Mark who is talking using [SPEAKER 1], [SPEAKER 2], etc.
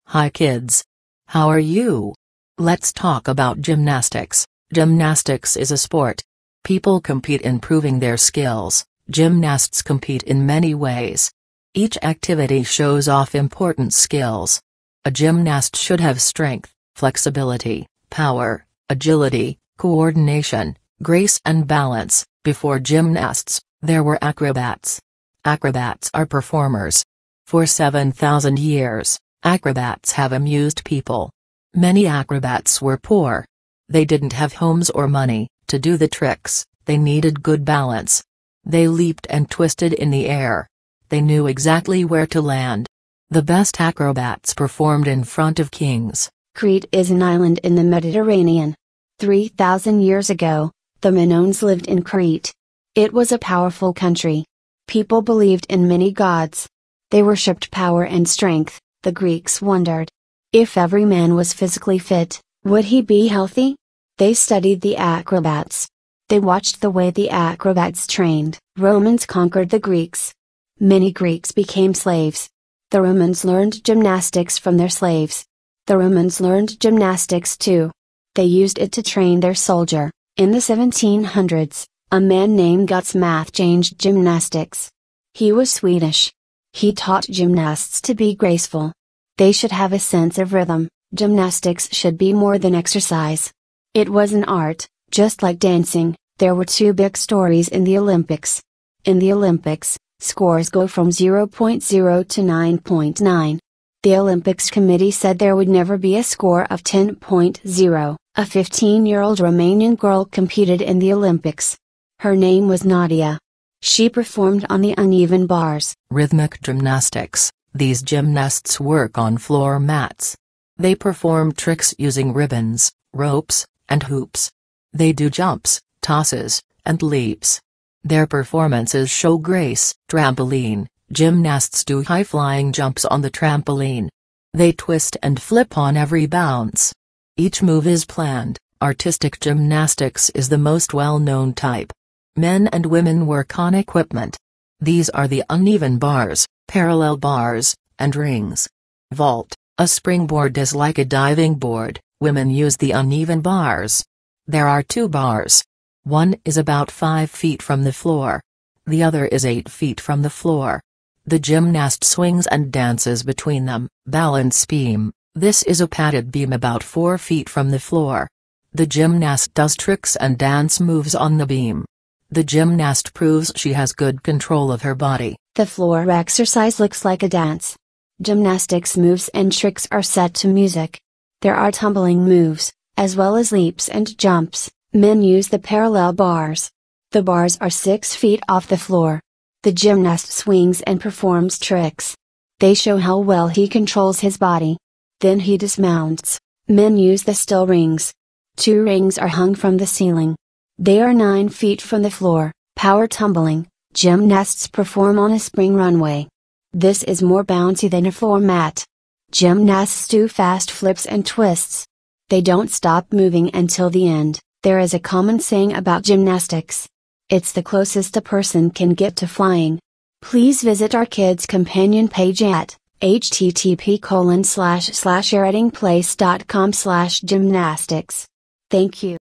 [SPEAKER 1] Hi kids. How are you? Let's talk about gymnastics. Gymnastics is a sport. People compete in proving their skills. Gymnasts compete in many ways. Each activity shows off important skills. A gymnast should have strength, flexibility, power, agility, coordination, grace and balance. Before gymnasts, there were acrobats. Acrobats are performers. For 7,000 years, acrobats have amused people. Many acrobats were poor. They didn't have homes or money. To do the tricks, they needed good balance. They leaped and twisted in the air. They knew exactly where to land. The best acrobats performed in front of kings.
[SPEAKER 2] Crete is an island in the Mediterranean. 3,000 years ago, the Minoans lived in Crete. It was a powerful country. People believed in many gods. They worshipped power and strength. The Greeks wondered, if every man was physically fit, would he be healthy? They studied the acrobats. They watched the way the acrobats trained. Romans conquered the Greeks. Many Greeks became slaves. The Romans learned gymnastics from their slaves. The Romans learned gymnastics too. They used it to train their soldier. In the 1700s, a man named Guts Math changed gymnastics. He was Swedish. He taught gymnasts to be graceful. They should have a sense of rhythm. Gymnastics should be more than exercise. It was an art, just like dancing. There were two big stories in the Olympics. In the Olympics, scores go from 0.0 to 9.9. The Olympics committee said there would never be a score of 10.0. A 15-year-old Romanian girl competed in the Olympics. Her name was Nadia. She performed on the uneven bars.
[SPEAKER 1] Rhythmic gymnastics. These gymnasts work on floor mats. They perform tricks using ribbons, ropes, and hoops. They do jumps, tosses, and leaps. Their performances show grace. Trampoline. Gymnasts do high-flying jumps on the trampoline. They twist and flip on every bounce. Each move is planned. Artistic gymnastics is the most well-known type. Men and women work on equipment. These are the uneven bars, parallel bars, and rings. Vault. A springboard is like a diving board. Women use the uneven bars. There are two bars. One is about 5 feet from the floor. The other is 8 feet from the floor. The gymnast swings and dances between them. Balance beam. This is a padded beam about 4 feet from the floor. The gymnast does tricks and dance moves on the beam. The gymnast proves she has good control of her body.
[SPEAKER 2] The floor exercise looks like a dance. Gymnastics moves and tricks are set to music. There are tumbling moves, as well as leaps and jumps. Men use the parallel bars. The bars are 6 feet off the floor. The gymnast swings and performs tricks. They show how well he controls his body. Then he dismounts. Men use the still rings. 2 rings are hung from the ceiling. They are 9 feet from the floor. Power tumbling. Gymnasts perform on a spring runway. This is more bouncy than a floor mat. Gymnasts do fast flips and twists. They don't stop moving until the end. There is a common saying about gymnastics. It's the closest a person can get to flying. Please visit our Kids Companion page at http://editingplace.com/gymnastics. Thank you.